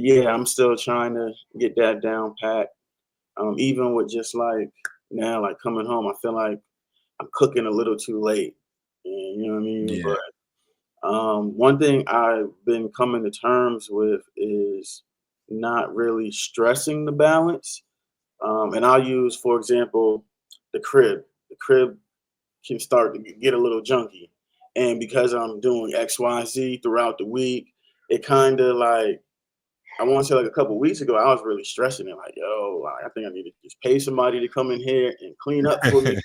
Yeah, I'm still trying to get that down pat. Even with just like now, like coming home, I feel like I'm cooking a little too late. And you know what I mean? Yeah. But one thing I've been coming to terms with is not really stressing the balance. And I'll use, for example, the crib. The crib can start to get a little junky. And because I'm doing XYZ throughout the week, it kind of like, I want to say like a couple weeks ago, I was really stressing it. Like, yo, I think I need to just pay somebody to come in here and clean up for me. 'Cause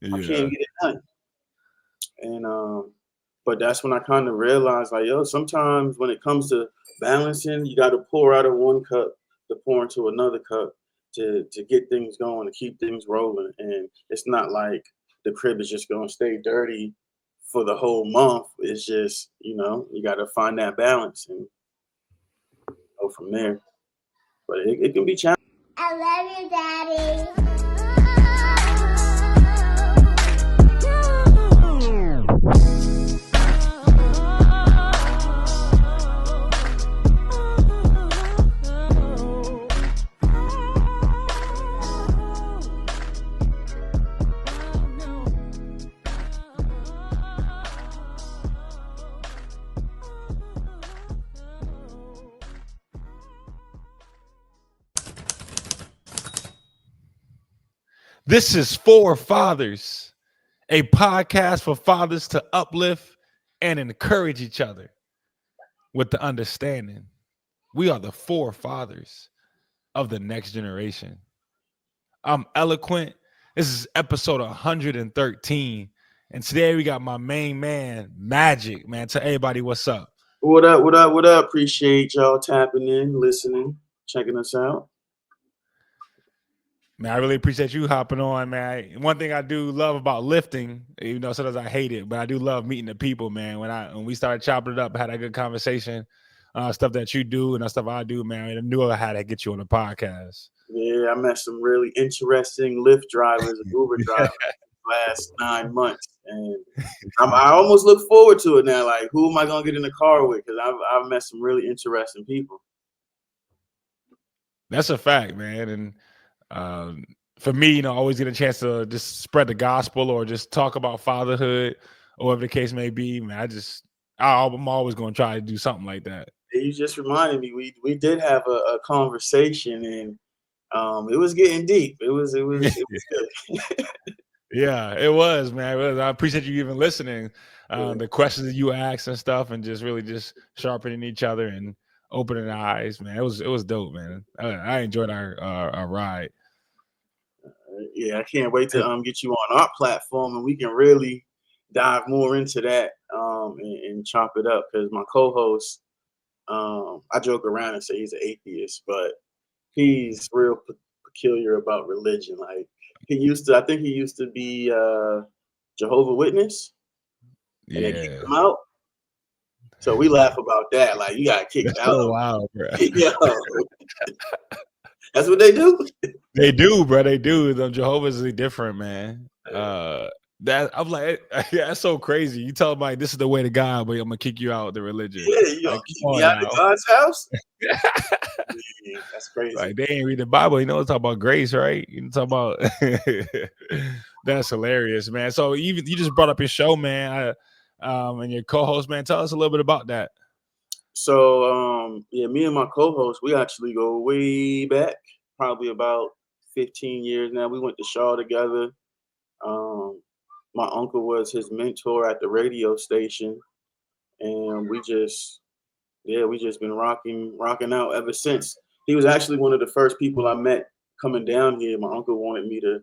I can't Yeah. get it done. And but that's when I kind of realized, like, yo, sometimes when it comes to balancing, you got to pour out of one cup to pour into another cup to get things going, to keep things rolling. And it's not like the crib is just gonna stay dirty for the whole month. It's just, you got to find that balance and go from there. But it can be challenging. I love you, Daddy. This is For Fathers, a podcast for fathers to uplift and encourage each other with the understanding we are the forefathers of the next generation. I'm eloQuint. This is episode 113. And today we got my main man, Magic. Man, tell everybody what's up. What up, what up, what up? Appreciate y'all tapping in, listening, checking us out. Man, I really appreciate you hopping on, man. One thing I do love about lifting, even though sometimes I hate it, but I do love meeting the people, man. When we started chopping it up, had a good conversation, stuff that you do and stuff I do, man. I knew I had to get you on the podcast. Yeah, I met some really interesting Lyft drivers and Uber drivers last 9 months, and I almost look forward to it now. Like, who am I gonna get in the car with? Because I've met some really interesting people. That's a fact, man. And for me, I always get a chance to just spread the gospel or just talk about fatherhood or whatever the case may be. Man, I'm always going to try to do something like that. You just reminded me, we did have a conversation, and it was getting deep. It was good. Yeah, it was, man. I appreciate you even listening. The questions that you asked and stuff, and just really just sharpening each other and opening eyes, man. It was dope, man. I enjoyed our ride. Yeah, I can't wait to get you on our platform, and we can really dive more into that and chop it up. Because my co-host, I joke around and say he's an atheist, but he's real peculiar about religion. Like, I think he used to be Jehovah's Witness, and they kicked him out. So we laugh about that. Like, you got kicked out. Oh wow, bro. Yo, that's what they do. They do, bro. They do. The Jehovah's is different, man. That I'm like, yeah, that's so crazy. You tell them like this is the way to God, but I'm gonna kick you out of the religion. Yeah, you like, kick me out of God's house. Yeah, that's crazy. Like, they ain't read the Bible. You know, it's talk about grace, right? You talk about that's hilarious, man. So you just brought up your show, man. And your co-host, man. Tell us a little bit about that. So yeah, me and my co-host, we actually go way back, probably about 15 years now. We went to Shaw together. My uncle was his mentor at the radio station, and we just been rocking out ever since. He was actually one of the first people I met coming down here. My uncle wanted me to,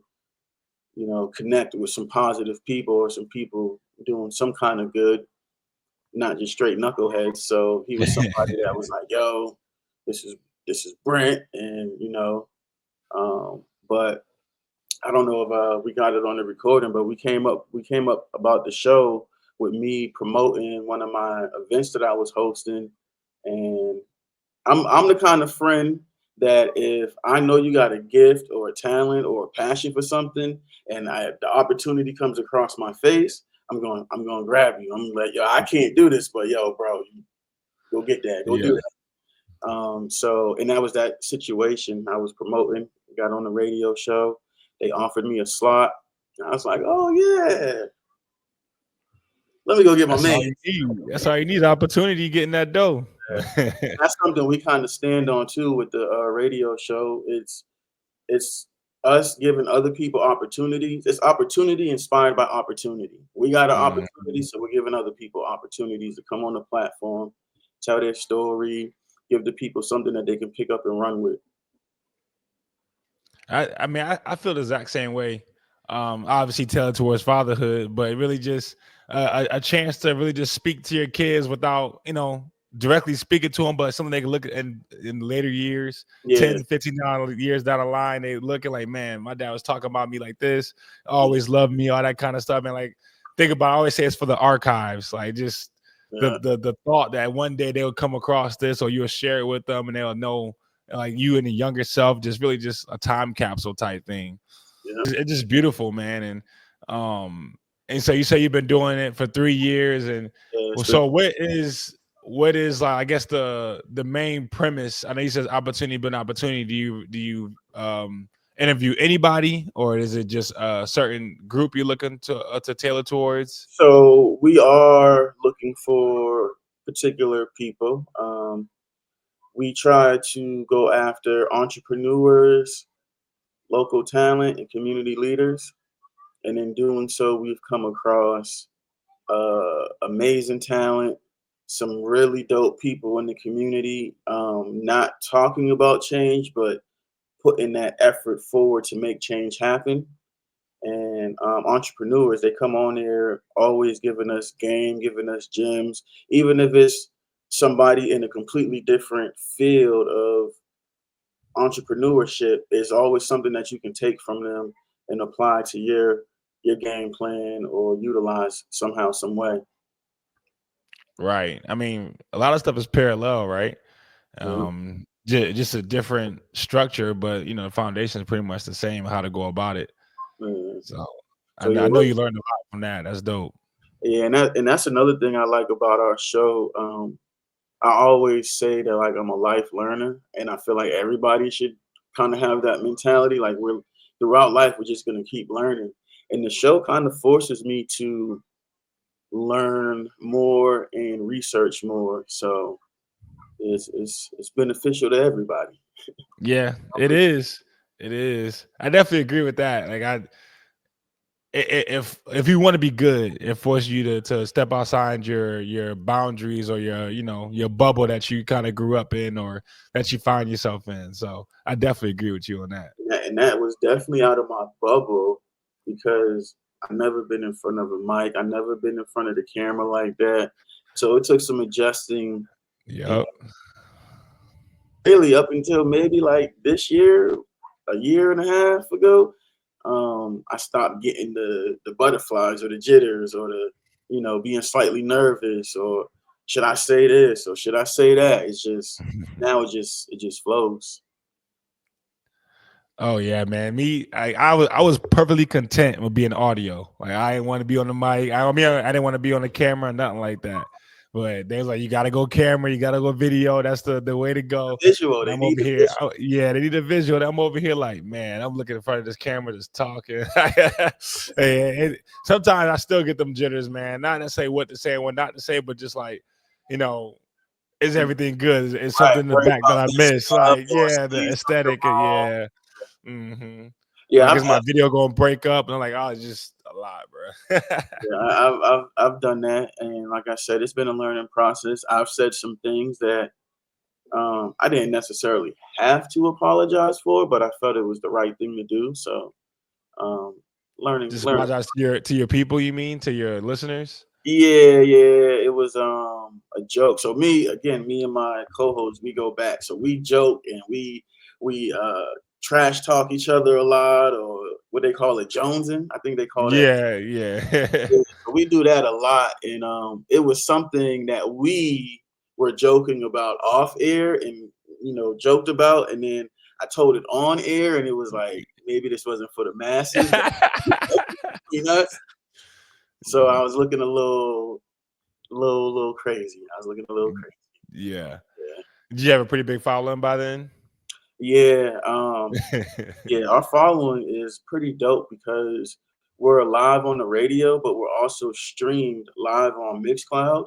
connect with some positive people or some people doing some kind of good, not just straight knuckleheads. So he was somebody that was like, yo, this is Brent, and but I don't know if we got it on the recording, but we came up about the show with me promoting one of my events that I was hosting, and I'm the kind of friend that if I know you got a gift or a talent or a passion for something, and the opportunity comes across my face, I'm going to grab you. I'm like, yo, I can't do this, but yo, bro, go get that, do that. So, and that was that situation. I was promoting, got on the radio show. They offered me a slot. And I was like, oh yeah, let me go get my That's man. all you need. That's all you need. Opportunity getting that dough. That's something we kind of stand on too with the radio show. It's us giving other people opportunities. It's opportunity inspired by opportunity. We got an opportunity, Mhm. so we're giving other people opportunities to come on the platform, tell their story, give the people something that they can pick up and run with. I mean, I feel the exact same way. Obviously, tailored towards fatherhood, but really just a chance to really just speak to your kids without, directly speaking to them, but something they can look at in later years, Yeah, 10, 15 years down the line, they looking like, man, my dad was talking about me like this, yeah, always loved me, all that kind of stuff. And like, think about, I always say it's for the archives, like just yeah, the thought that one day they'll come across this or you'll share it with them and they'll know like you and the younger self, just really just a time capsule type thing. yeah. It's just beautiful, man. Um and so you say you've been doing it for 3 years, and Yeah, it's well, been so what is like, I guess the main premise? I know you says opportunity, but an opportunity. Do you interview anybody, or is it just a certain group you're looking to tailor towards? so we are looking for particular people. We try to go after entrepreneurs, local talent, and community leaders. And in doing so, we've come across amazing talent, some really dope people in the community, not talking about change, but putting that effort forward to make change happen. And entrepreneurs, they come on there always giving us game, giving us gems, even if it's somebody in a completely different field of entrepreneurship. Is always something that you can take from them and apply to your game plan or utilize somehow, some way. Right. I mean, a lot of stuff is parallel, right? Yeah, Just a different structure, but the foundation is pretty much the same. How to go about it. yeah. So I So know, yeah, I know you learned a lot from that. That's dope. yeah, and that's another thing I like about our show. I always say that like I'm a life learner, and I feel like everybody should kind of have that mentality. Like we're throughout life, we're just gonna keep learning, and the show kind of forces me to learn more and research more. So it's beneficial to everybody. Yeah, it is. It is. I definitely agree with that. Like if you want to be good, it forces you to step outside your boundaries or your bubble that you kind of grew up in or that you find yourself in. So I definitely agree with you on that. And that was definitely out of my bubble because I've never been in front of a mic. I've never been in front of the camera like that. So it took some adjusting. And Yep. really, up until maybe like this year, a year and a half ago, I stopped getting the butterflies or the jitters or the being slightly nervous or should I say this or should I say that? It's just now it just flows. Oh yeah, man. I was perfectly content with being audio. Like I didn't want to be on the mic. I didn't want to be on the camera, nothing like that. But they was like, you gotta go camera, you gotta go video. That's the way to go. Visual, And they I'm need over the here. visual. Yeah, they need a visual. I'm over here like, man, I'm looking in front of this camera, just talking. Sometimes I still get them jitters, man. Not necessarily what to say and what not to say, but just like, you know, is everything good? Is Right, something in the worried back that about I messing missed? up Like, or yeah, the saying something aesthetic, wrong. yeah. Hmm. Yeah, Like, I've is my video gonna break up? And I'm like, oh, it's just a lot, bro. yeah, I've done that, and like I said, it's been a learning process. I've said some things that I didn't necessarily have to apologize for, but I felt it was the right thing to do. So um, Just learning. apologize to your people. You mean to your listeners? Yeah, yeah, it was a joke. So me and my co-host, we go back. So we joke and we trash talk each other a lot, or what they call it, jonesing. I think they call that. Yeah, yeah. Yeah, so we do that a lot, and it was something that we were joking about off air, and joked about, and then I told it on air, and it was like maybe this wasn't for the masses, but between us. So I Mhm. was looking a little crazy. I was looking a little crazy. Yeah. Yeah. Did you have a pretty big following by then? Yeah, yeah, our following is pretty dope because we're live on the radio, but we're also streamed live on Mixcloud,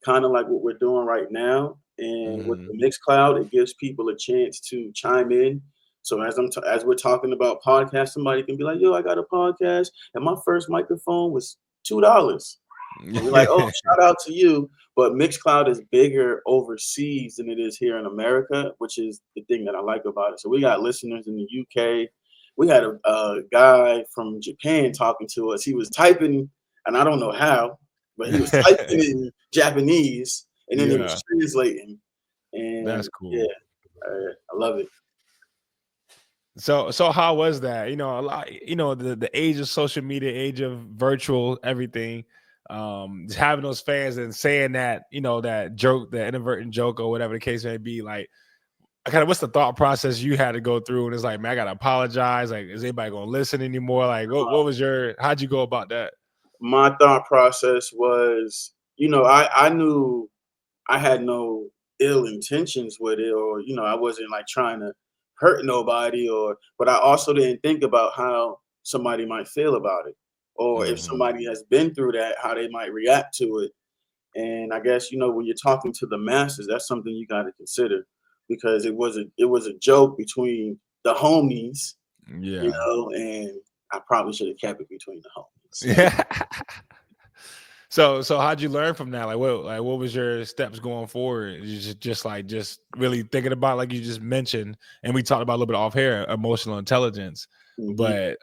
kind of like what we're doing right now. And with Mhm. the Mixcloud, it gives people a chance to chime in. So as we're talking about podcasts, somebody can be like, "Yo, I got a podcast, and my first microphone was $2." And we're like, "Oh, shout out to you." But Mixcloud is bigger overseas than it is here in America, which is the thing that I like about it. So we got listeners in the UK. We had a guy from Japan talking to us. He was typing, and I don't know how, but he was typing in Japanese, and then he Yeah, was translating. that's And yeah, cool. I love it. So how was that? You know, a lot, the age of social media, age of virtual everything, just having those fans and saying that, that joke, that inadvertent joke or whatever the case may be, like kind of what's the thought process you had to go through? And it's like, man, I gotta apologize. Like, is anybody gonna listen anymore? Like, what was how'd you go about that? My thought process was, I knew I had no ill intentions with it, or I wasn't like trying to hurt nobody, but I also didn't think about how somebody might feel about it, or if Mhm. somebody has been through that, how they might react to it. And I guess when you're talking to the masses, that's something you got to consider, because it was a joke between the homies, Yeah. and I probably should have kept it between the homies. Yeah. So how'd you learn from that? What was your steps going forward? You just really thinking about, like you just mentioned, and we talked about a little bit off here, emotional intelligence. Mhm. But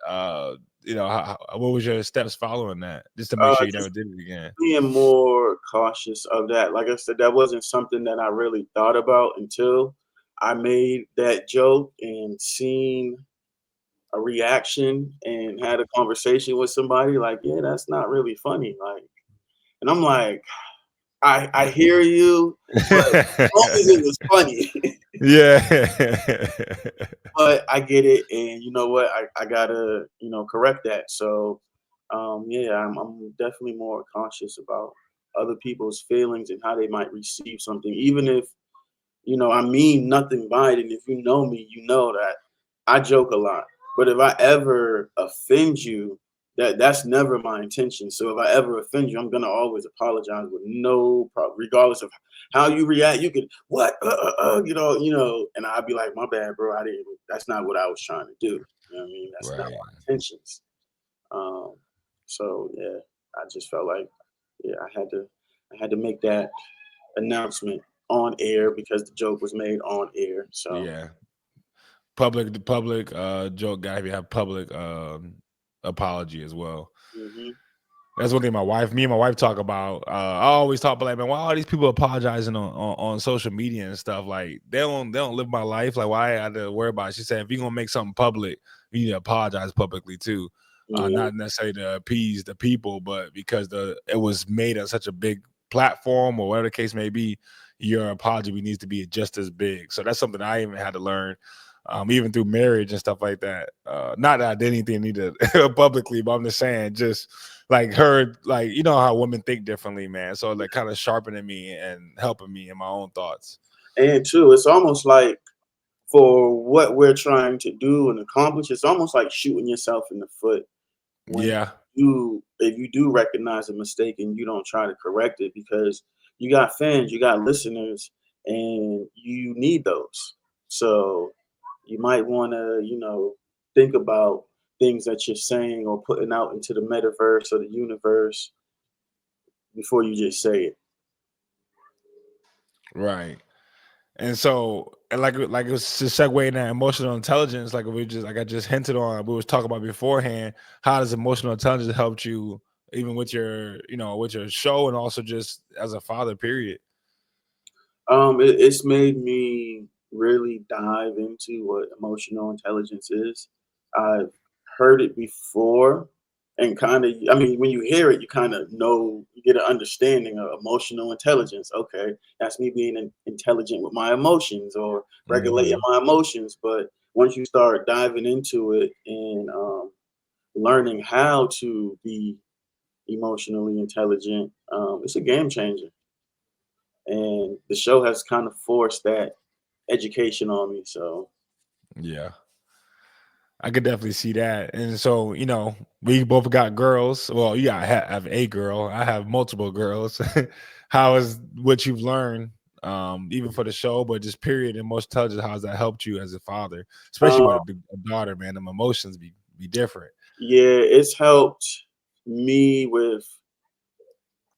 what was your steps following that, just to make sure you never Just did it again? being more cautious of that. Like I said, that wasn't something that I really thought about until I made that joke and seen a reaction and had a conversation with somebody like, yeah, that's not really funny. Like, and I'm like, I hear you, but as long as it was funny. Yeah. But I get it, and you know what? I gotta correct that. So yeah, I'm definitely more conscious about other people's feelings and how they might receive something, even if I mean nothing by it. And if you know me, you know that I joke a lot. But if I ever offend you, that's never my intention. So if I ever offend you, I'm gonna always apologize with no problem, regardless of how you react. You could what, and I'd be like, my bad, bro. I didn't. That's not what I was trying to do. You know what I mean? That's not Right. my intentions. Um, so yeah, I just felt like yeah, I had to make that announcement on air because the joke was made on air. So Yeah. The public joke guy, if you have public apology as well. mhm. That's one thing me and my wife talk about. I always talk about, like, man, why are these people apologizing on social media and stuff? Like, they don't live my life. Like, why I had to worry about it? She said, if you're gonna make something public, you need to apologize publicly too. Yeah. Not necessarily to appease the people, but because it was made on such a big platform or whatever the case may be, your apology needs to be just as big. So that's something I even had to learn. Even through marriage and stuff like that. Not that I did anything needed publicly, but I'm just saying, just like heard, like, how women think differently, man. So like kind of sharpening me and helping me in my own thoughts. And two, it's almost like for what we're trying to do and accomplish, it's almost like shooting yourself in the foot when Yeah, if you do recognize a mistake and you don't try to correct it, because you got fans, you got listeners, and you need those. So you might want to, think about things that you're saying or putting out into the metaverse or the universe before you just say it. right. And so, and like it was to segue in that emotional intelligence, like I just hinted on, we was talking about beforehand. How does emotional intelligence help you, even with your show, and also just as a father? Period. It's made me really dive into what emotional intelligence is. I've heard it before, and kind of, I mean, when you hear it, you kind of know, you get an understanding of emotional intelligence. Okay, that's me being intelligent with my emotions or regulating Hmm. my emotions. But once you start diving into it and learning how to be emotionally intelligent, it's a game changer. and the show has kind of forced that education on me. So Yeah. I could definitely see that. And so, we both got girls. Well, yeah, I have a girl. I have multiple girls. How is what you've learned, even for the show, but just period and most intelligence, how has that helped you as a father, especially um, with a daughter, man? Them emotions be different. yeah, it's helped me with,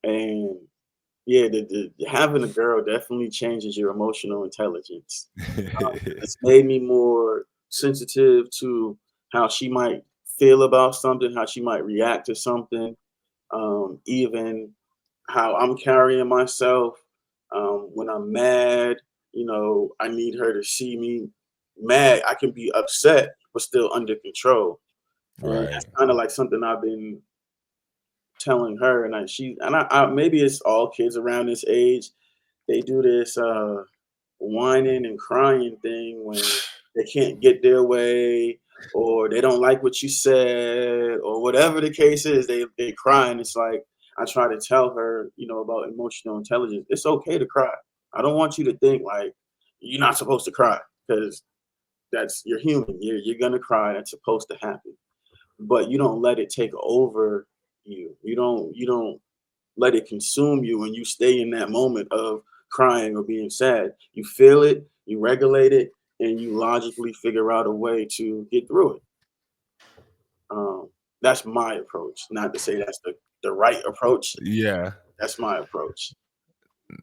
and yeah, the having a girl definitely changes your emotional intelligence. It's made me more sensitive to how she might feel about something, how she might react to something, even how I'm carrying myself when I'm mad. I need her to see me mad. I can be upset, but still under control, and that's Right. kind of like something I've been telling her. And I maybe it's all kids around this age. They do this whining and crying thing when they can't get their way, or they don't like what you said, or whatever the case is. They cry, and it's like I try to tell her, about emotional intelligence. It's okay to cry. I don't want you to think like you're not supposed to cry, because you're human. You're gonna cry. That's supposed to happen, but you don't let it take over you. You don't let it consume you, and you stay in that moment of crying or being sad. You feel it, you regulate it, and you logically figure out a way to get through it. That's my approach. Not to say that's the right approach. Yeah. That's my approach.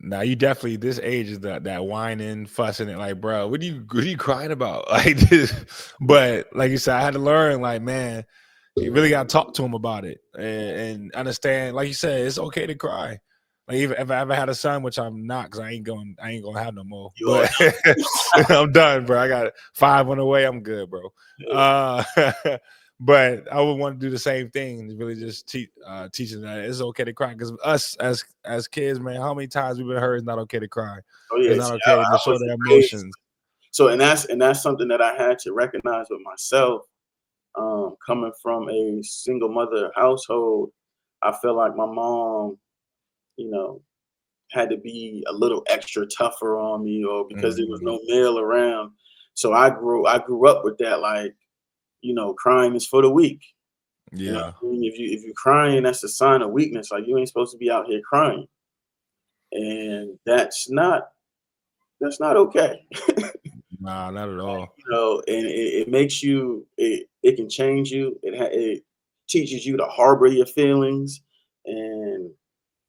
Now you definitely this age is that whining, fussing it like, bro, what are you crying about? Like this, but like you said, I had to learn, like, man, you really gotta talk to him about it and understand, like you said, it's okay to cry. Like even if I ever had a son, which I'm not, because I ain't gonna have no more. You're But I'm done, bro. I got 5 on the way. I'm good, bro. Uh, but I would want to do the same thing, really just teaching that it's okay to cry. Because us as kids, man, how many times we've been heard it's not okay to cry. oh It's yeah, not see, okay to I show was their raised emotions. so, and that's something that I had to recognize with myself. Coming from a single mother household, I feel like my mom, you know, had to be a little extra tougher on me, or because there was Mhm. no male around. So I grew up with that, like, crying is for the weak. You know Yeah. what I mean? If you're crying, that's a sign of weakness. Like, you ain't supposed to be out here crying. And that's not okay. Nah, not at all. And it makes you, it can change you. It teaches you to harbor your feelings. And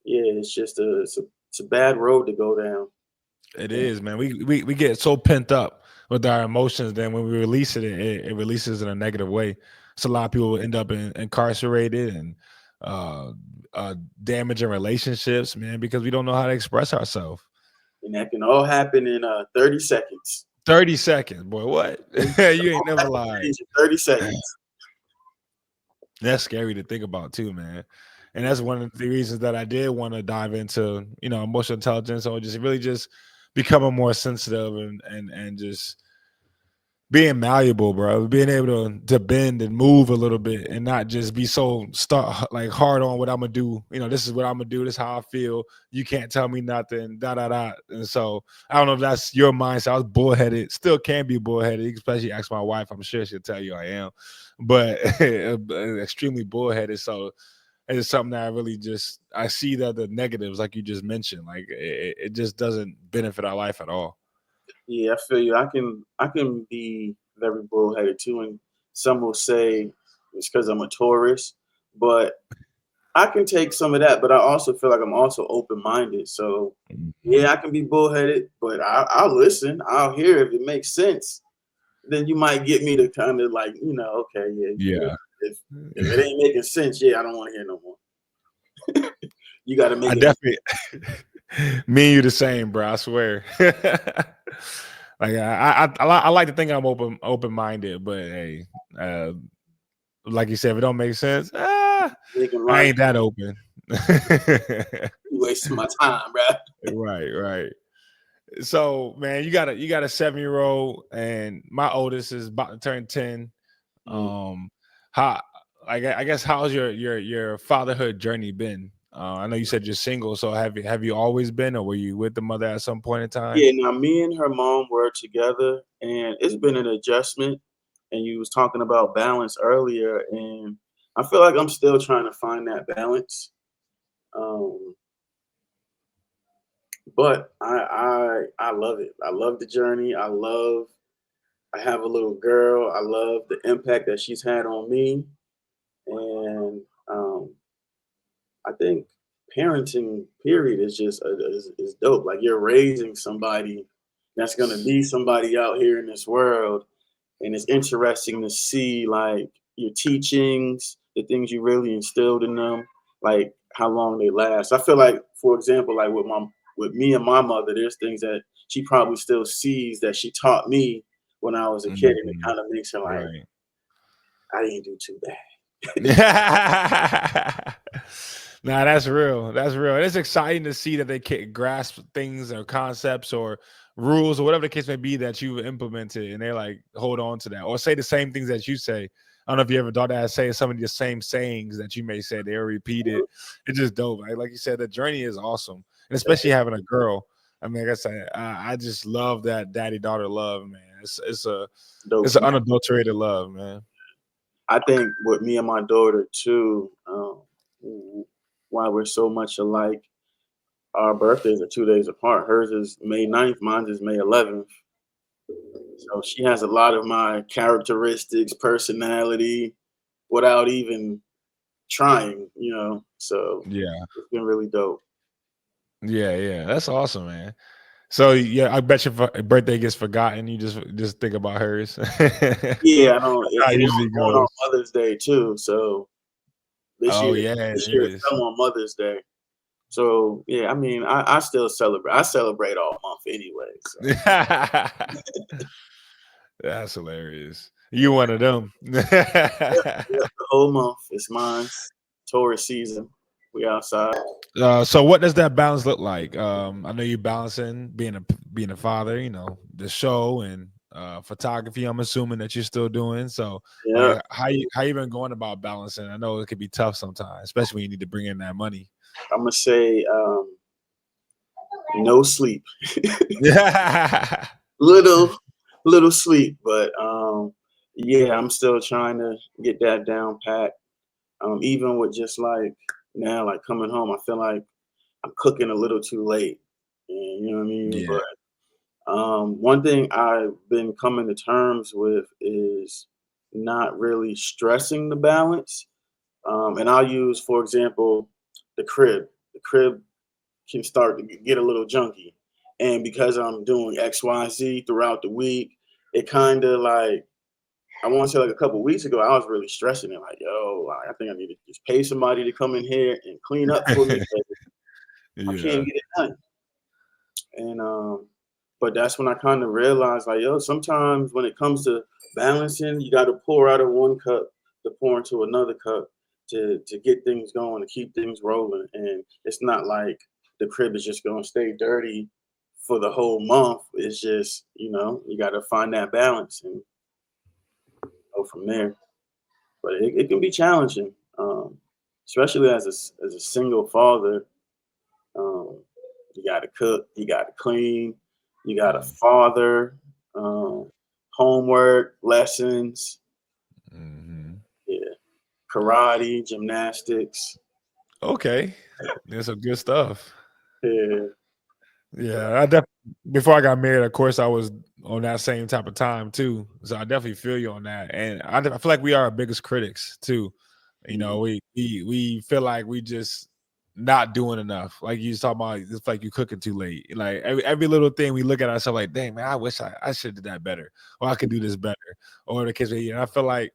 yeah, it's a bad road to go down. It And is, man. We get so pent up with our emotions, then when we release it releases in a negative way. So a lot of people end up incarcerated and uh, damaging relationships, man, because we don't know how to express ourselves. and that can all happen in 30 seconds. 30 seconds, boy. What? You ain't never lied. Change in 30 seconds. That's scary to think about too, man. And that's one of the reasons that I did want to dive into, emotional intelligence, or just really just becoming more sensitive and just being malleable, bro. Being able to bend and move a little bit and not just be so like hard on what I'm gonna do. This is what I'm gonna do. This is how I feel. You can't tell me nothing. Da da da. And so I don't know if that's your mindset. I was bullheaded. Still can be bullheaded. Especially ask my wife. I'm sure she'll tell you I am. But extremely bullheaded. So it's something that I really I see that the negatives, like you just mentioned, like it just doesn't benefit our life at all. Yeah, I feel you. I can be very bullheaded too, and some will say it's because I'm a tourist, but I can take some of that. But I also feel like I'm also open minded. So Mhm. yeah, I can be bullheaded, but I'll listen. I'll hear if it makes sense. Then you might get me to kind of like, okay, yeah, Yeah. if it ain't making sense, yeah, I don't want to hear no more. You got to I make it. definitely me and you the same, bro. I swear. Like I like to think I'm open minded, but hey, uh, like you said, if it don't make sense, Making I logic. ain't that open. You wasting my time, bro. Right, right. So, man, you got a 7-year old, and my oldest is about to turn 10. Mm. How, I guess, how's your fatherhood journey been? I know you said you're single, so have you always been, or were you with the mother at some point in time? Yeah, now me and her mom were together, and it's been an adjustment. And you was talking about balance earlier, and I feel like I'm still trying to find that balance. Um, but I love it. I love the journey. I have a little girl. I love the impact that she's had on me, and I think parenting period is just is dope. Like you're raising somebody that's gonna be somebody out here in this world, and it's interesting to see like your teachings, the things you really instilled in them, like how long they last. I feel like, for example, like with me and my mother, there's things that she probably still sees that she taught me when I was a kid, and it Mhm. kind of makes her like, Right. I didn't do too bad. Nah, that's real. That's real. And it's exciting to see that they can grasp things or concepts or rules or whatever the case may be that you implemented, and they like hold on to that or say the same things that you say. I don't know if you ever thought that, say some of the same sayings that you may say, they're repeated. It's just dope. Like you said, the journey is awesome, and especially having a girl. I mean, like I said, I just love that daddy daughter love, man. Dope. It's an unadulterated love, man. I think with me and my daughter too, why we're so much alike. Our birthdays are 2 days apart. Hers is May 9th, mine is May 11th. So she has a lot of my characteristics, personality, without even trying, you know. So Yeah. it's been really dope. Yeah, yeah, that's awesome, man. So yeah, I bet your birthday gets forgotten. You just think about hers. Yeah, I don't. How it And usually I'm going on goes. Mother's Day too. So this Oh year, yeah, it this year is. fell on Mother's Day. So yeah, I mean, I still celebrate. I celebrate all month anyway. So That's hilarious. You one of them. yep, the whole month is mine. Taurus season. We outside. So what does that balance look like? I know you're balancing being a father, the show and photography. I'm assuming that you're still doing. So Yeah, like how you been going about balancing? I know it could be tough sometimes, especially when you need to bring in that money. I'm gonna say no sleep. Yeah. little little sleep, but yeah, I'm still trying to get that down pat. Even with just like now, like coming home, I feel like I'm cooking a little too late. And you know what I mean? Yeah. But one thing I've been coming to terms with is not really stressing the balance. And I'll use, for example, the crib. The crib can start to get a little junky. And because I'm doing XYZ throughout the week, it kind of like, I want to say like a couple weeks ago, I was really stressing it. Like, yo, I think I need to just pay somebody to come in here and clean up for me. 'Cause I can't Yeah. get it done. And but that's when I kind of realized, like, yo, sometimes when it comes to balancing, you got to pour out of one cup to pour into another cup to get things going, to keep things rolling. And it's not like the crib is just gonna stay dirty for the whole month. It's just, you got to find that balance and go from there. But it can be challenging, especially as a single father. Um, you got to cook, you got to clean, you got to Mm, father, um, homework, lessons, mhm. yeah, karate, gymnastics. Okay. There's some good stuff. Yeah, Yeah, before I got married, of course, I was on that same type of time too. So I definitely feel you on that, and I feel like we are our biggest critics too. mhm, We feel like we just not doing enough. Like you was talking about, it's like you cooking too late. Like every little thing, we look at ourselves like, dang man, I wish I should have did that better, or I could do this better, or the kids. And I feel like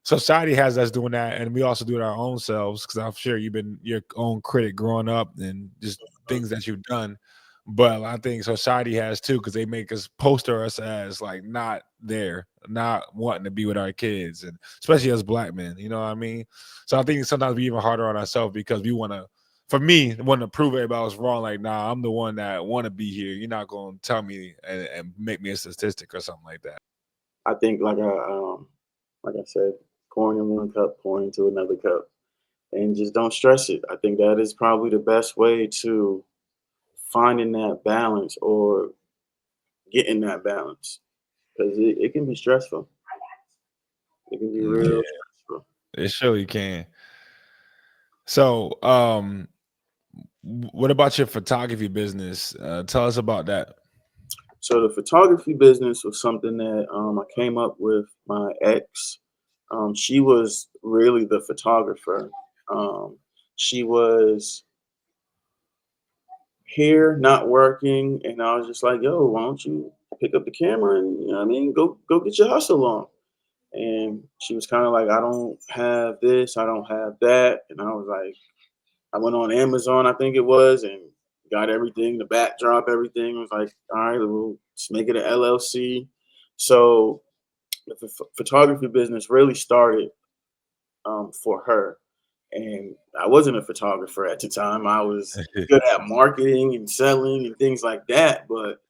society has us doing that, and we also do it our own selves. Because I'm sure you've been your own critic growing up, and just things that you've done. But I think society has too, because they make us poster us as like not there, not wanting to be with our kids, and especially as black men. You know what I mean? So I think sometimes we even harder on ourselves because we want to. For me, want to prove everybody else wrong. Like, nah, I'm the one that want to be here. You're not going to tell me and make me a statistic or something like that. I think like I said, pouring in one cup, pouring into another cup. and just don't stress it. I think that is probably the best way to finding that balance or getting that balance because it can be stressful. It can be Yeah, real stressful. it surely can. So, what about your photography business? Tell us about that. So the photography business was something that I came up with my ex. She was really the photographer. She was here, not working, and I was just like, "Yo, why don't you pick up the camera and you know what I mean, go get your hustle on." And she was kind of like, "I don't have this, I don't have that," and I was like, I went on Amazon, I think it was, and got everything, the backdrop, everything. I was like, all right, we'll just make it an LLC. So the photography business really started for her. And I wasn't a photographer at the time. I was good at marketing and selling and things like that, but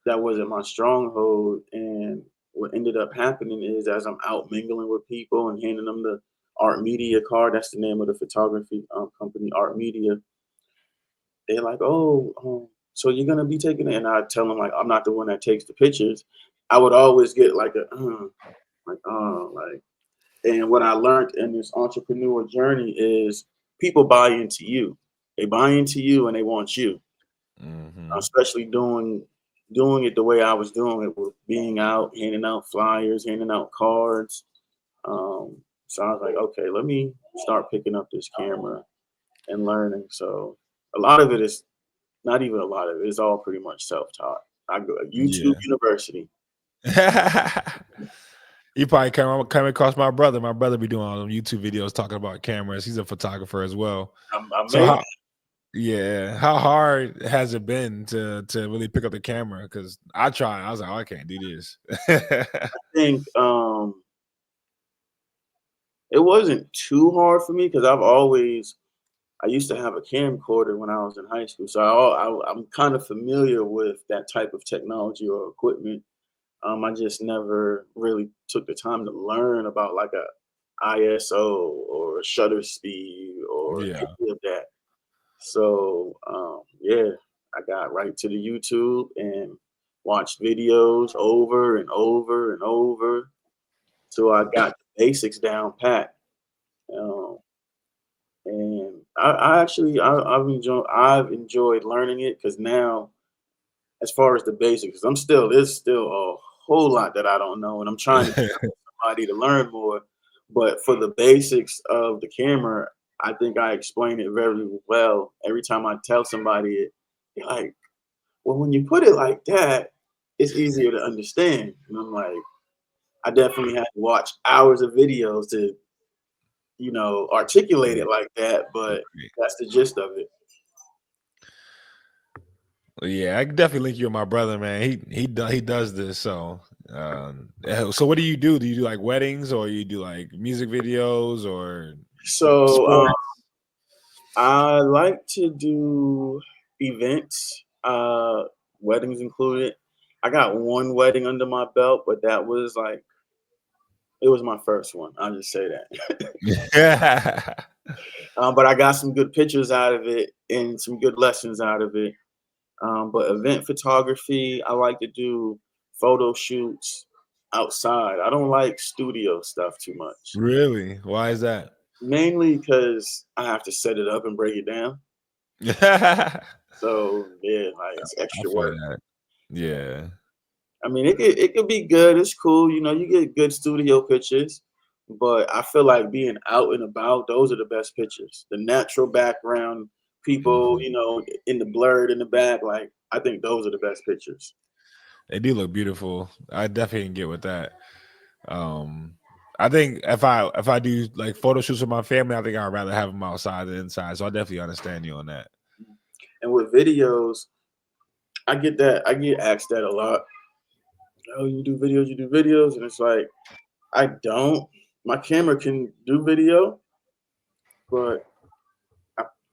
that wasn't my stronghold. And what ended up happening is as I'm out mingling with people and handing them the art media card, that's the name of the photography company, art media. They're like, "Oh, so you're gonna be taking it?" And I tell them like, "I'm not the one that takes the pictures." I would always get like a, like, oh, like. And what I learned in this entrepreneur journey is people buy into you. They buy into you and they want you, Hmm. especially doing it the way I was doing it, with being out, handing out flyers, handing out cards. So I was like, okay, let me start picking up this camera and learning. So a lot of it is not even a lot of it. It's all pretty much self-taught. I go YouTube Yeah. University. You probably come across my brother. My brother be doing all them YouTube videos talking about cameras. He's a photographer as well. I So made how yeah, how hard has it been to really pick up the camera? Because I tried. I was like, oh, I can't do this. think it wasn't too hard for me because I used to have a camcorder when I was in high school, so I'm kind of familiar with that type of technology or equipment. I just never really took the time to learn about like a ISO or a shutter speed or Yeah. any of that. So yeah, I got right to the YouTube and watched videos over and over and over till I got the basics down pat. Um, and I've enjoyed learning it because now, as far as the basics, there's still a whole lot that I don't know, and I'm trying to get somebody to learn more. But for the basics of the camera, I think I explain it very well. Every time I tell somebody it, they're like, "Well, when you put it like that, it's easier to understand." And I'm like, I definitely had to watch hours of videos to, articulate it like that, but that's the gist of it. Well, yeah, I can definitely link you with my brother, man. He does this. So what do you do? Do you do like weddings, or you do like music videos, or So sports? I like to do events, weddings included. I got one wedding under my belt, but that was like it was my first one. I'll just say that. Yeah. But I got some good pictures out of it and some good lessons out of it. But event photography, I like to do photo shoots outside. I don't like studio stuff too much, Really? Why is that? mainly because I have to set it up and break it down. I So yeah, like it's extra feel work. that. Yeah. I mean, it could be good. It's cool, you get good studio pictures, but I feel like being out and about, those are the best pictures. The natural background, people, Mhm. in the blurred in the back, like I think those are the best pictures. They do look beautiful. I definitely can get with that. Um, I think if I do like photo shoots with my family, I think I'd rather have them outside than inside. So I definitely understand you on that. And with videos, I get that. I get asked that a lot. Oh, you do videos, and it's like I don't. My camera can do video, but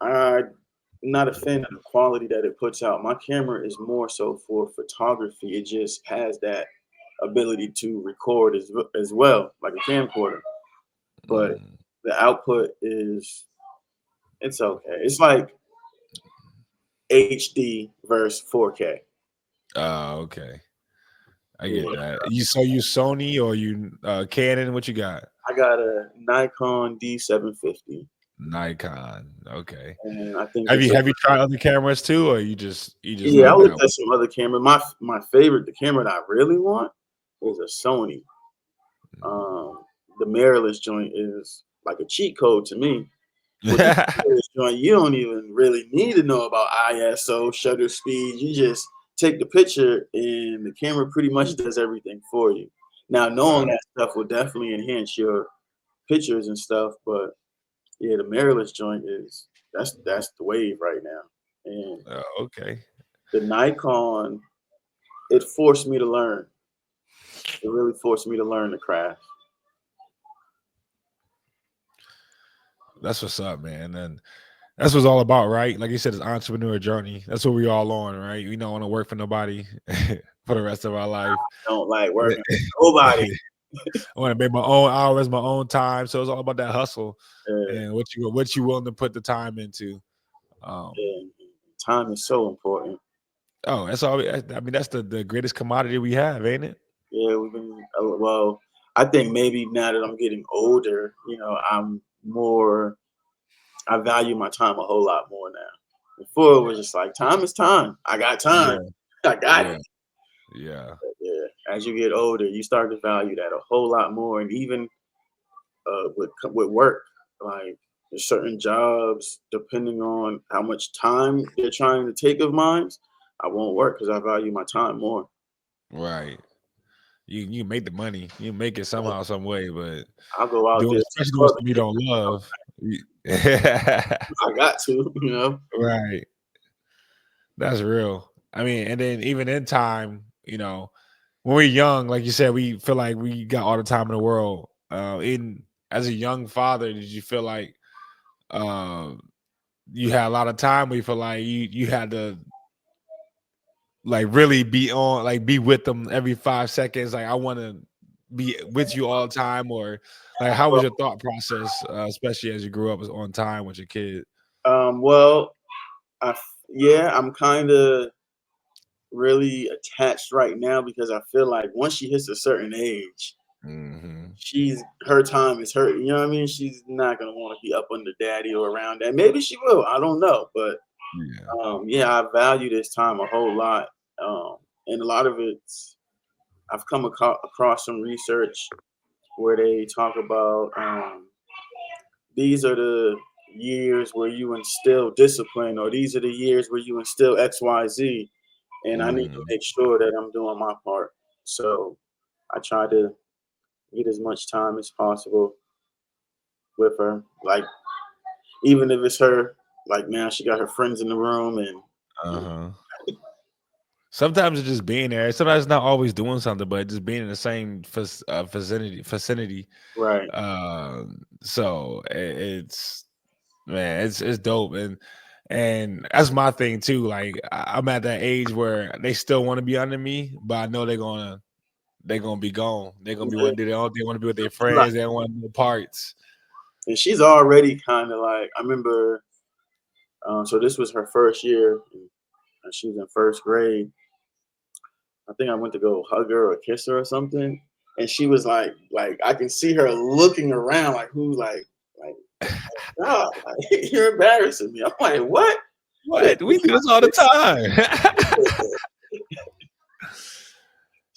I'm not a fan of the quality that it puts out. My camera is more so for photography. It just has that ability to record as well, like a camcorder. But Mm. the output is It's okay. It's like HD versus 4K. Oh, okay. I get Yeah. that. You Sony or you Canon? What you got? I got a Nikon D750, Nikon. Okay. and I think Have it's you a have you tried other cameras too, or you just yeah. I like that looked one? at some other camera. My favorite, the camera that I really want, is a Sony. Um, the mirrorless joint is like a cheat code to me. With the mirrorless joint, you don't even really need to know about ISO, shutter speed. You just take the picture, and the camera pretty much does everything for you. Now, knowing Wow. that stuff will definitely enhance your pictures and stuff, but yeah, the mirrorless joint is that's the wave right now. And Okay. the Nikon, it forced me to learn. It really forced me to learn the craft. That's what's up, man. And that's what it's all about, right? Like you said, it's entrepreneur journey. That's what we all on, right? We don't want to work for nobody for the rest of our life. I don't like working for nobody. I want to make my own hours, my own time. So it's all about that hustle Uh, and what you willing to put the time into. and time is so important. Oh, that's all. I mean, that's the greatest commodity we have, ain't it? Yeah, we've been well. I think maybe now that I'm getting older, I'm more. I value my time a whole lot more now. Before it was just like time is time. I got time. Yeah, I got yeah, it. yeah. Yeah. As you get older, you start to value that a whole lot more, and even with work, like there's certain jobs, depending on how much time they're trying to take of mine, I won't work because I value my time more. Right. You make the money. You make it somehow, some way, but I'll go out doing there to the especially doing club something and you get don't love. I got to. Right. That's real. I mean, and then even in time, when we're young, like you said, we feel like we got all the time in the world. In as a young father, did you feel like um you had a lot of time where you feel like you had to like really be on, like be with them every 5 seconds? Like I want to be with you all the time, or like how was Well, your thought process, especially as you grew up on time with your kid? well, yeah, I'm kind of really attached right now because I feel like once she hits a certain age, Hmm. she's her time is her. You know what I mean? She's not gonna want to be up under daddy or around that. Maybe she will. I don't know, but Yeah. yeah, I value this time a whole lot, um, and a lot of it's I've come across some research where they talk about these are the years where you instill discipline, or these are the years where you instill X, Y, Z, and I need to Mhm. make sure that I'm doing my part. So I try to get as much time as possible with her. Like even if it's her, like now she got her friends in the room, and Uh-huh. Sometimes it's just being there. Sometimes it's not always doing something, but just being in the same vicinity. right. So it's man, it's dope, and that's my thing too. Like I'm at that age where they still want to be under me, but I know they're gonna be gone. They're gonna be Yeah. one day. They want to be with their Like, friends. They don't want no parts. and she's already kind of like I remember. So this was her first year, and she was in first grade. I think I went to go hug her or kiss her or something, and she was like I can see her looking around, like who, like God, like, you're embarrassing me. I'm like, what? What? We do this all the time.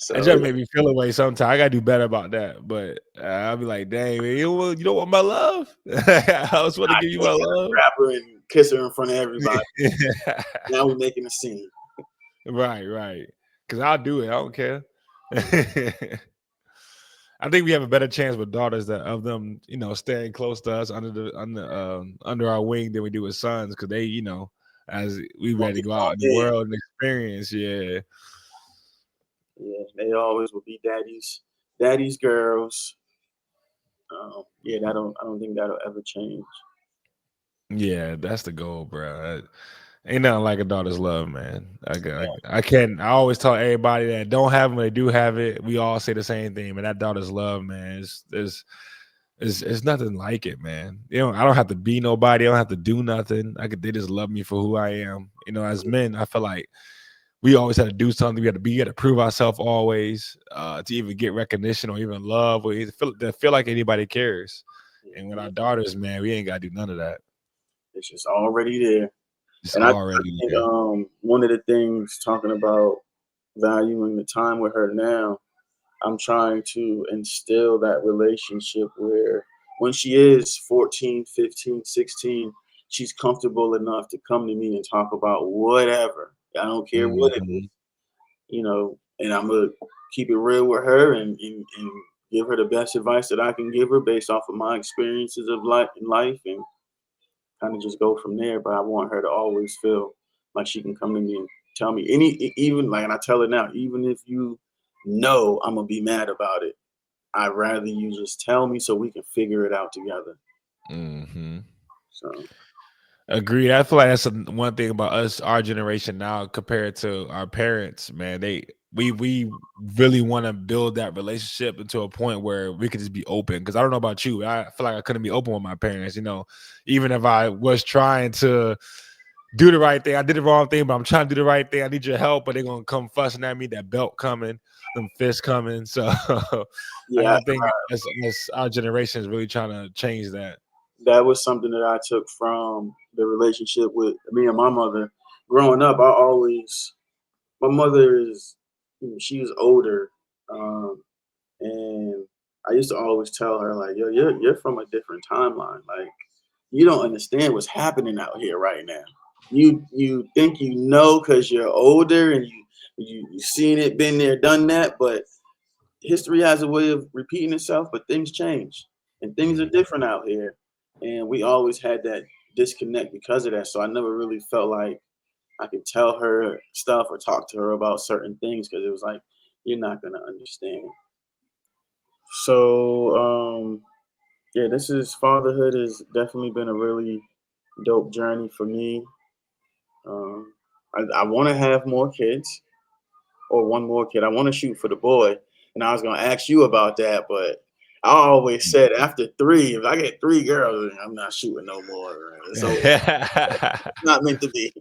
That So just made me feel away sometimes. I gotta do better about that. But I'll be like, dang, man, you don't want my love? I was want to I give you my can't love. grab her and kiss her in front of everybody. Now we're making a scene. Right, right. Because I'll do it. I don't care. I think we have a better chance with daughters that of them, staying close to us under our wing than we do with sons, because they, as we Want ready to to go go out in the in. world and experience. Yeah. Yeah, they always will be daddy's girls. Yeah, I don't think that'll ever change. Yeah, that's the goal, bro. Ain't nothing like a daughter's love, man. I can't. I always tell everybody that don't have them, they do have it. We all say the same thing, but that daughter's love, man, is It's nothing like it, man. I don't have to be nobody. I don't have to do nothing. They just love me for who I am. As men, I feel like we always had to do something. We had to prove ourselves always to even get recognition or even love or even feel like anybody cares. And with our daughters, man, we ain't got to do none of that. It's just already there. It's And I already think there. one of the things talking about valuing the time with her now, I'm trying to instill that relationship where when she is 14, 15, 16, she's comfortable enough to come to me and talk about whatever. I don't care what it is, Mhm. and I'm going to keep it real with her and give her the best advice that I can give her based off of my experiences of life in life and kind of just go from there. But I want her to always feel like she can come to me and tell me even like, and I tell her now, even if I'm gonna be mad about it, I'd rather you just tell me so we can figure it out together. Mhm. So Agreed. I feel like that's one thing about us, our generation now, compared to our parents. Man, we really want to build that relationship into a point where we could just be open. Because I don't know about you, I feel like I couldn't be open with my parents. Even if I was trying to do the right thing, I did the wrong thing, but I'm trying to do the right thing. I need your help, but they're gonna come fussing at me. That belt coming, them fists coming. So yeah, I think as our generation is really trying to change that. that was something that I took from the relationship with me and my mother. Growing up, my mother is she was older, um, and I used to always tell her like, "Yo, you're from a different timeline. Like, you don't understand what's happening out here right now. You think because you're older and you've seen it, been there, done that, but history has a way of repeating itself. But things change and things are Mhm. different out here, and we always had that disconnect because of that. So I never really felt like I could tell her stuff or talk to her about certain things because it was like you're not gonna understand. So yeah, this is fatherhood has definitely been a really dope journey for me. Um, I want to have more kids or one more kid. I want to shoot for the boy, and I was gonna ask you about that, but I always said after three, if I get three girls, I'm not shooting no more. So it's not meant to be.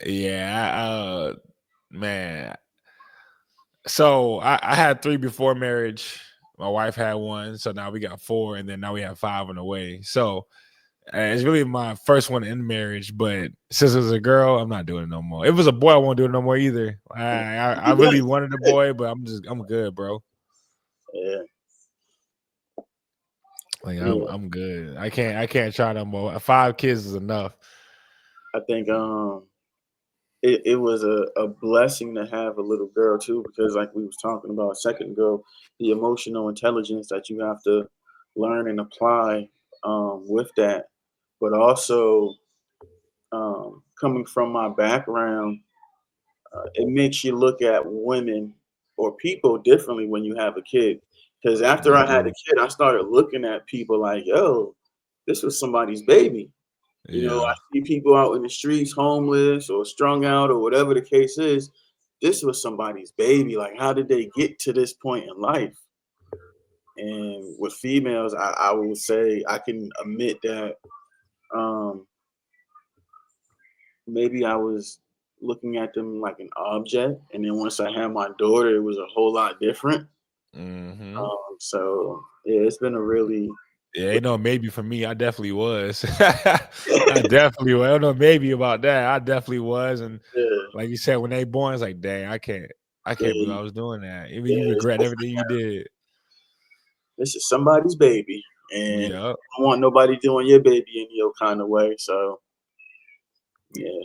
Yeah, man. So I had three before marriage. My wife had one, so now we got four, and then now we have five on the way. So it's really my first one in marriage, but since it was a girl, I'm not doing it no more. If it was a boy, I won't do it no more either. I really wanted a boy, but I'm good, bro. Yeah, Like yeah. I'm good. I can't try no more. 5 kids is enough. I think it was a blessing to have a little girl too, because like we was talking about a second ago, the emotional intelligence that you have to learn and apply with that, but also coming from my background, it makes you look at women or people differently when you have a kid. Because after I had a Mhm. kid, I started looking at people like, yo, this was somebody's baby. I Yeah. see people out in the streets, homeless or strung out or whatever the case is. This was somebody's baby. Like, how did they get to this point in life? And with females, I will say I can admit that um, maybe I was looking at them like an object. And then once I had my daughter, it was a whole lot different. Hmm. So, yeah, it's been a really, Yeah, ain't no maybe for me. I definitely was. I definitely was. I don't know maybe about that. I definitely was. And yeah, like you said, when they born, it's like, dang, I can't believe yeah, I was doing that. Even you yeah. regret everything you did. This is somebody's baby. And Yeah. I don't want nobody doing your baby in your kind of way. So, yeah.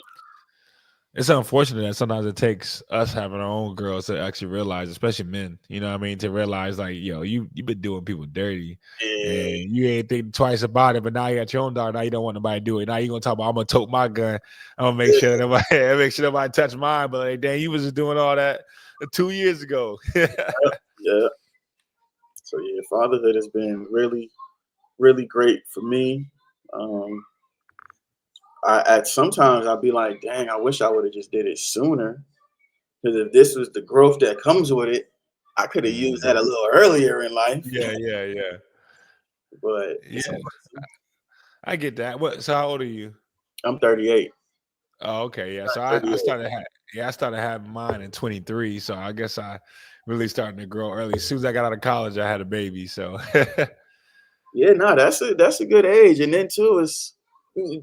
It's unfortunate that sometimes it takes us having our own girls to actually realize, especially men, you know what I mean, to realize like, you've been doing people dirty and Yeah, you ain't think twice about it, but now you got your own daughter, now you don't want nobody to do it. Now you gonna talk about I'm gonna tote my gun, I'm gonna make sure that nobody make sure nobody touch mine, but like dang, you was just doing all that 2 years ago. yeah. So yeah, fatherhood has been really, really great for me. Um, I at sometimes I'll be like, dang, I wish I would have just did it sooner. Because if this was the growth that comes with it, I could have used that Mhm. a little earlier in life, Yeah, yeah, yeah. but it's a Yeah, blessing. I get that. What so how old are you? I'm 38. Oh, okay, yeah. So I 38. started I started having mine in 23. So I guess I really starting to grow early. As soon as I got out of college, I had a baby. So Yeah, no, that's a good age. And then too, it's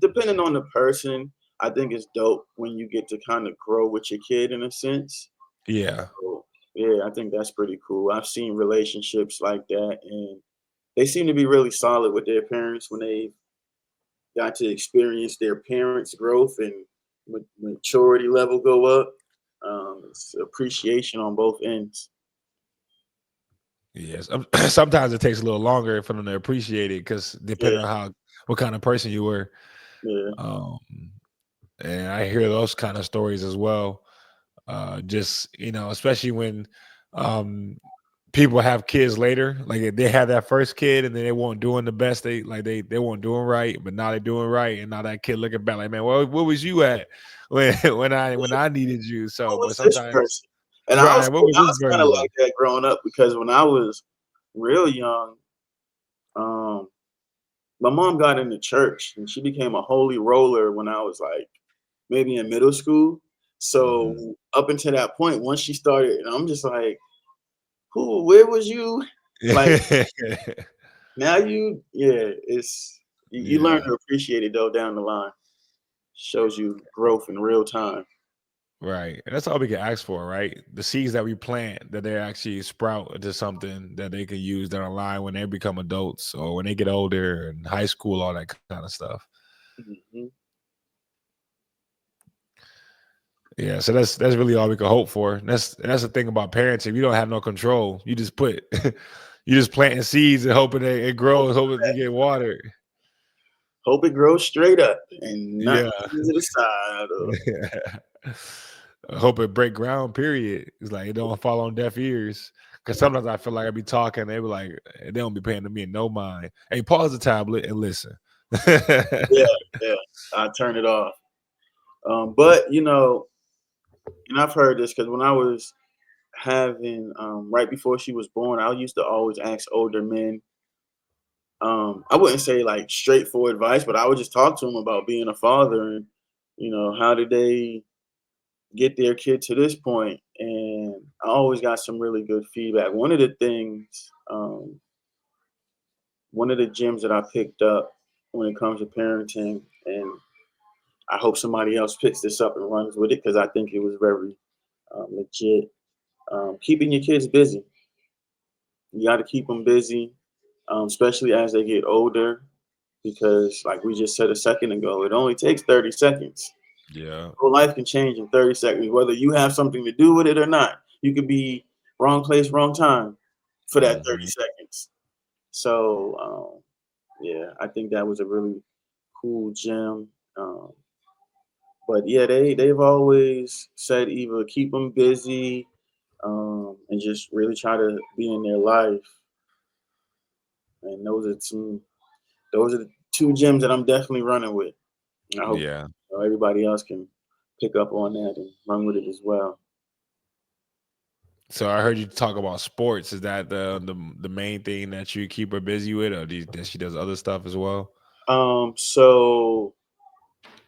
depending on the person. I think it's dope when you get to kind of grow with your kid in a sense. yeah. So, yeah, I think that's pretty cool. I've seen relationships like that, and they seem to be really solid with their parents when they got to experience their parents' growth and maturity level go up. It's appreciation on both ends. Yes. Sometimes it takes a little longer for them to appreciate it because Yeah, depending on how what kind of person you were. yeah, Um, and I hear those kind of stories as well. Just especially when um people have kids later, like if they have that first kid and then they weren't doing the best, they weren't doing right, but now they're doing right, and now that kid looking back like, man, well, where was you at when when yeah. I needed you? Who So, but was this sometimes, person? And right, what was I this was kind of version? like that growing up because when I was real young, um, my mom got into church and she became a holy roller when I was like maybe in middle school. So Mhm. up until that point, once she started, and I'm just like, who? Where was you? Like now yeah, you learn Yeah, to appreciate it though down the line. Shows you growth in real time. right. And that's all we can ask for, right? The seeds that we plant, that they actually sprout into something that they can use down the line when they become adults or when they get older in high school, all that kind of stuff. Mhm. Yeah, so that's really all we can hope for. That's the thing about parenting. You don't have no control. You just put you just planting seeds and hoping it Hope grows, hoping to get watered. hope it grows straight up and not Yeah. to the side. Or, I hope it break ground, period. It's like it don't fall on deaf ears. Cause sometimes I feel like I be talking, they be like, they don't be paying to me no mind. Hey, pause the tablet and listen. yeah, yeah. I turn it off. But and I've heard this because when I was having right before she was born, I used to always ask older men. I wouldn't say like straightforward advice, but I would just talk to them about being a father and how did they get their kid to this point, and I always got some really good feedback. One of the things, one of the gems that I picked up when it comes to parenting, and I hope somebody else picks this up and runs with it because I think it was very legit. Keeping your kids busy. You got to keep them busy, especially as they get older, because, like we just said a second ago, it only takes 30 seconds. Yeah. Whole life can change in 30 seconds, whether you have something to do with it or not. You could be wrong place, wrong time for that 30 Mhm. seconds. So, yeah, I think that was a really cool gem. Um, but yeah, they've always said either keep them busy and just really try to be in their life. And those are the two gems that I'm definitely running with. And I hope Yeah. everybody else can pick up on that and run with it as well. So I heard you talk about sports. Is that the main thing that you keep her busy with, or that she does other stuff as well? So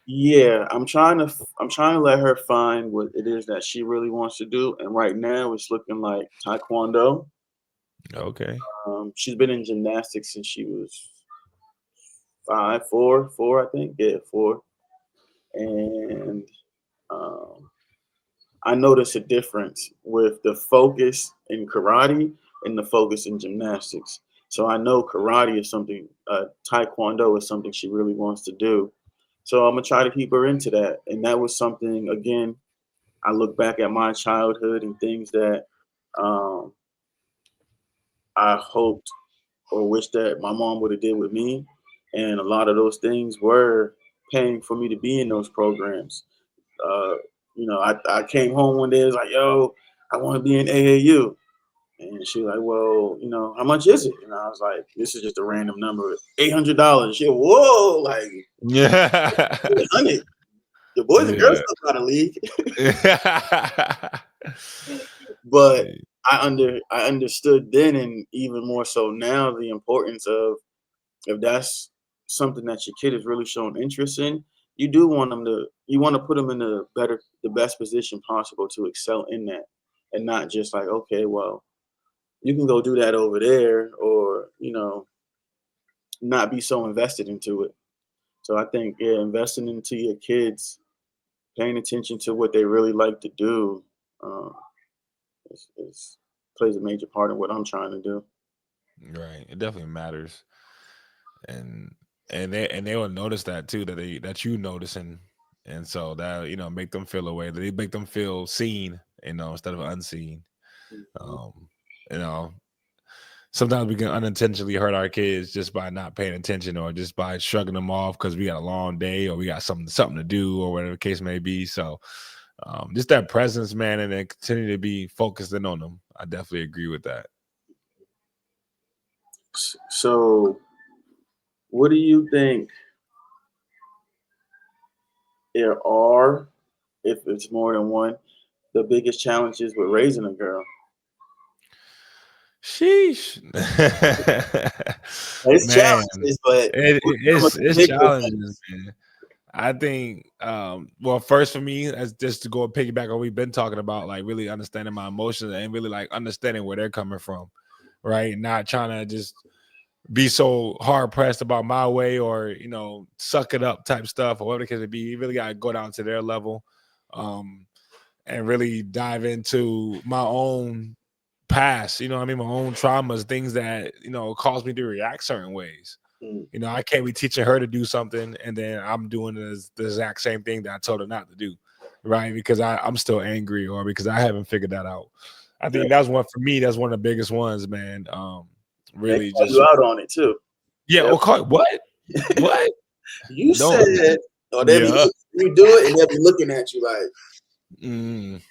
yeah, I'm trying to let her find what it is that she really wants to do, and right now it's looking like taekwondo. Okay. She's been in gymnastics since she was five, four, I think. Yeah, four. And um, I noticed a difference with the focus in karate and the focus in gymnastics. So I know karate is something, taekwondo is something she really wants to do. So I'm gonna try to keep her into that. And that was something again. I look back at my childhood and things that um, I hoped or wish that my mom would have did with me. And a lot of those things were paying for me to be in those programs. Uh, I came home one day, it was like, yo, I want to be in AAU. And she was like, well, how much is it? And I was like, this is just a random number, $800. She, whoa, like Yeah. 800. The Boys and Girls Yeah. Club got a league. But I understood then, and even more so now, the importance of, if that's something that your kid is really showing interest in, you want to put them in the best position possible to excel in that, and not just like, okay, well, you can go do that over there, or not be so invested into it. So I think, yeah, investing into your kids, paying attention to what they really like to do, um, is plays a major part in what I'm trying to do. Right. It definitely matters. And they will notice that too, that you noticing. And so that, make them feel a way, that they make them feel seen, instead of unseen. Mhm. Um, you know, Sometimes we can unintentionally hurt our kids just by not paying attention, or just by shrugging them off because we got a long day, or we got something to do, or whatever the case may be. So just that presence, man, and then continue to be focused in on them. I definitely agree with that. So, what do you think there are, if it's more than one, the biggest challenges with raising a girl? Sheesh. It's Man, challenges, but what's some of the it's bigger challenges, ones? man. I think, well, first for me, as just to go and piggyback on what we've been talking about, like really understanding my emotions and really like understanding where they're coming from, right? Not trying to just be so hard pressed about my way, or suck it up type stuff, or whatever the case may be. You really got to go down to their level, um, and really dive into my own past. You know what I mean? My own traumas, things that cause me to react certain ways. Mm, I can't be teaching her to do something and then I'm doing the exact same thing that I told her not to do, right? Because I'm still angry, or because I haven't figured that out. I yeah, think that's one for me. That's one of the biggest ones, man. they Really, call you just out on it too. yeah. Yep. Okay, what? You Don't. said, or they be Yeah. you do it, and they'll be looking at you like, Mm.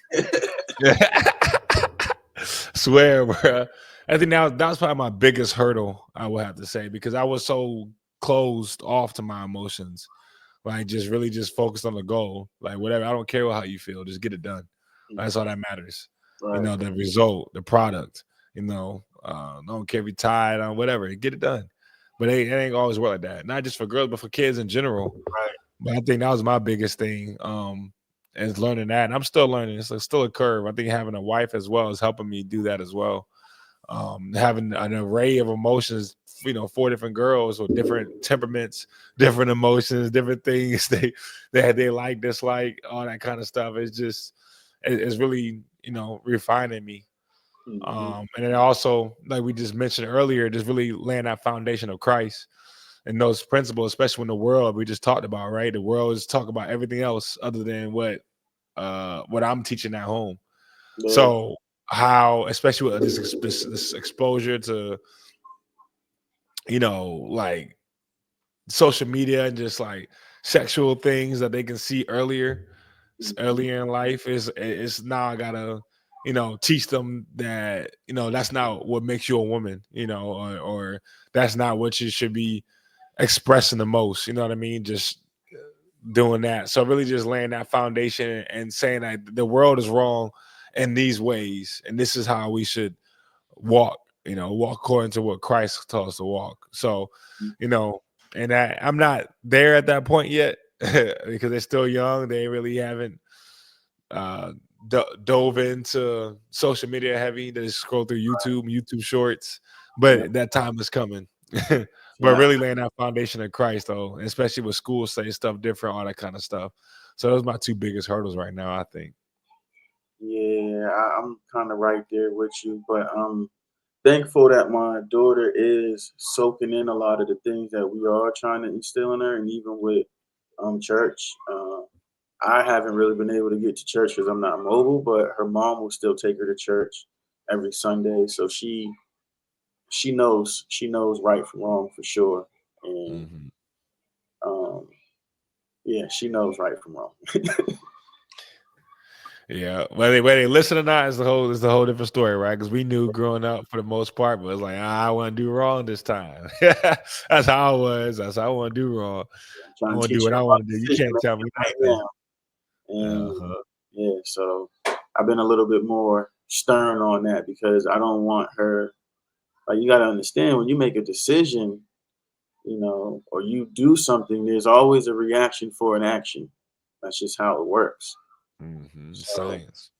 Swear, bro. I think that was probably my biggest hurdle, I would have to say, because I was so closed off to my emotions. Like, just really just focused on the goal. Like, whatever, I don't care how you feel, just get it done. That's all that matters. right. The result, the product. I don't care if you're tired or whatever, get it done. But it ain't always work like that. Not just for girls, but for kids in general. Right. But I think that was my biggest thing. Is learning that, and I'm still learning. Still a curve. I think having a wife as well is helping me do that as well. Having an array of emotions, 4 different girls with different temperaments, different emotions, different things they like, dislike, all that kind of stuff. It's just it's really refining me. Hmm. And then also, like we just mentioned earlier, just really laying that foundation of Christ and those principles, especially when the world we just talked about, right? The world is talking about everything else other than what I'm teaching at home. Yeah. So how, especially with this exposure to like social media and just like sexual things that they can see Hmm. earlier in life, is now I gotta teach them that that's not what makes you a woman, or that's not what you should be expressing the most. You know what I mean? Just doing that. So really just laying that foundation and saying that the world is wrong in these ways, and this is how we should walk. Walk according to what Christ told us to walk. So, you know, and I'm not there at that point yet because they're still young. They really haven't uh, dove into social media heavy. They just scroll through YouTube Shorts, Yeah. but that time is coming. But Yeah. really laying that foundation of Christ, though, and especially with school saying stuff different, all that kind of stuff. So those are my two biggest hurdles right now, I think. Yeah, I'm kind of right there with you, but I'm thankful that my daughter is soaking in a lot of the things that we are trying to instill in her, and even with church. I haven't really been able to get to church because I'm not mobile, but her mom will still take her to church every Sunday, so she knows right from wrong for sure, and Mhm. um, yeah, she knows right from wrong. Yeah, whether they listen or not is the whole different story, right? Because we knew growing up for the most part, but it's like I want to do wrong this time. That's how I was. That's how I want to do wrong. I'm I trying to want to do teach what her I about want to do. You decision can't tell me making right nothing. now, and Uh-huh. yeah, so I've been a little bit more stern on that because I don't want her. Like, you got to understand, when you make a decision, or you do something, there's always a reaction for an action. That's just how it works. So, Science.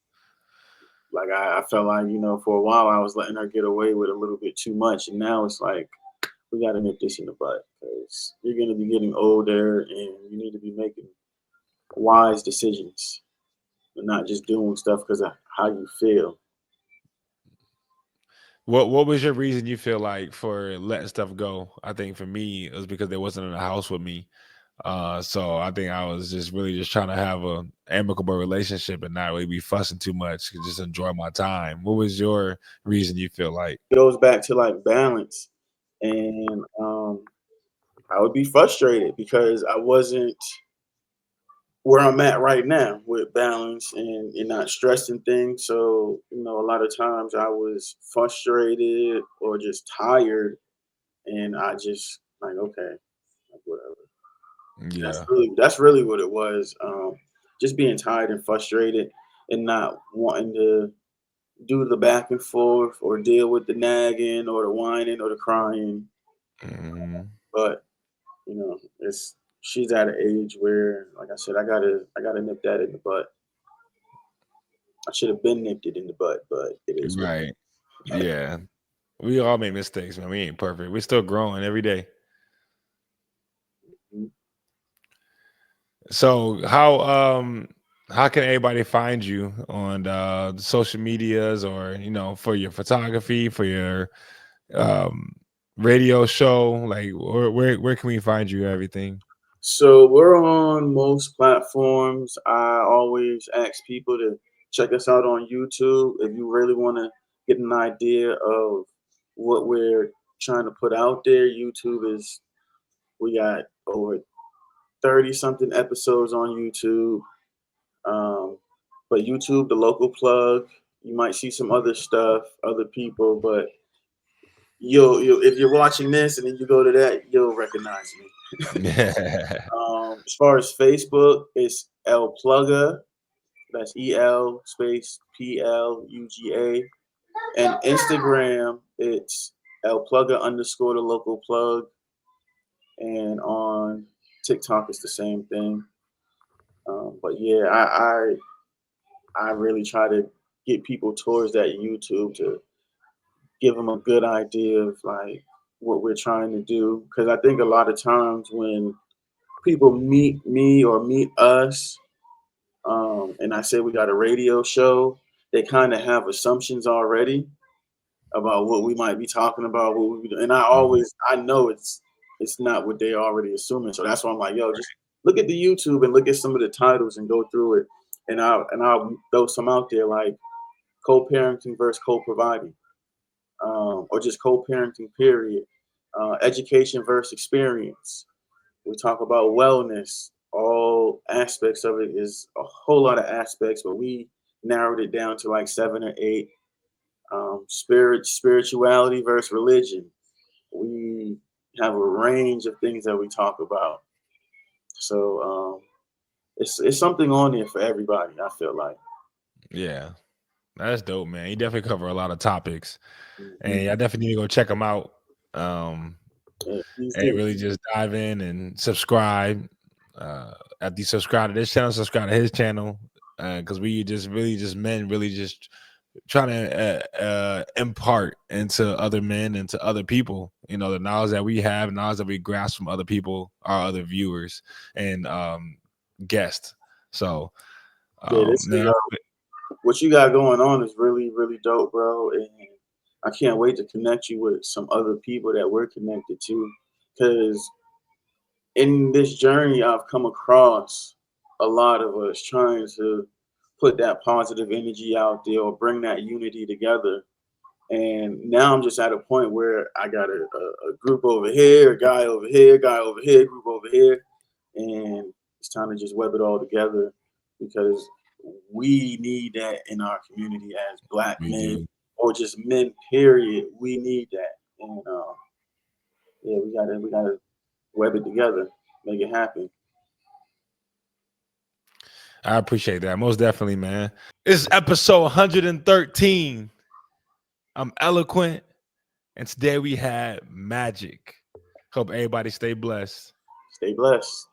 like, I felt like, for a while I was letting her get away with a little bit too much, and now it's like we got to nip this in the butt because you're gonna be getting older, and you need to be making wise decisions and not just doing stuff because of how you feel. What was your reason you feel like for letting stuff go? I think for me it was because they wasn't in the house with me. So I think I was just really just trying to have a amicable relationship and not really be fussing too much, just enjoy my time. What was your reason you feel like? It goes back to like balance, and I would be frustrated because I wasn't where I'm at right now with balance and not stressing things. So, a lot of times I was frustrated or just tired, and I just like, okay, like, whatever. Yeah. That's really what it was. Just being tired and frustrated and not wanting to do the back and forth or deal with the nagging or the whining or the crying. Mhm. But it's she's at an age where, like I said, I gotta nip that in the butt. I should have been nipped it in the butt, but it is what Right. Yeah. We all make mistakes, man. We ain't perfect. We're still growing every day. it is. So how can everybody find you on social medias, or for your photography, for your um radio show? Like where can we find you, everything? So we're on most platforms. I always ask people to check us out on YouTube if you really want to get an idea of what we're trying to put out there. YouTube is we got over 30 something episodes on YouTube. Um, but YouTube, the local plug, you might see some other stuff, other people, but you'll if you're watching this and then you go to that, you'll recognize me. As far as Facebook, it's L Plugga. That's EL space PLUGA. And Instagram, it's L Plugga underscore the local plug. And on TikTok, it's the same thing. But yeah, I really try to get people towards that YouTube to give them a good idea of like what we're trying to do. Because I think a lot of times when people meet me or meet us, and I say we got a radio show, they kind of have assumptions already about what we might be talking about, what we be doing. And Mhm. I know it's not what they already assuming. So that's why I'm like, yo, just look at the YouTube and look at some of the titles and go through it. And I'll throw some out there like co-parenting versus co-providing, or just co-parenting period, education versus experience. We talk about wellness. All aspects of it is a whole lot of aspects, but we narrowed it down to like seven or eight. Spirituality versus religion. We have a range of things that we talk about. So it's something on there for everybody. I feel like. Yeah. That's dope, man. You definitely cover a lot of topics, Mhm. and I definitely need to go check them out. Um, Yeah, please and do. really just dive in and subscribe. After you subscribe to this channel, subscribe to his channel, because we just really just men really just trying to impart into other men and to other people, the knowledge that we have, knowledge that we grasp from other people, our other viewers and guests. So, Yeah, this is man, what you got going on is really really dope, bro. And I can't wait to connect you with some other people that we're connected to, because in this journey, I've come across a lot of us trying to put that positive energy out there or bring that unity together. And now I'm just at a point where I got a group over here, a guy over here, guy over here, group over here. And it's time to just web it all together because we need that in our community as black we men do. or just men, period. We need that. And yeah, we gotta web it together, make it happen. I appreciate that. Most definitely, man. This is episode 113. I'm eloQuint, and today we had magic. Hope everybody stay blessed. Stay blessed.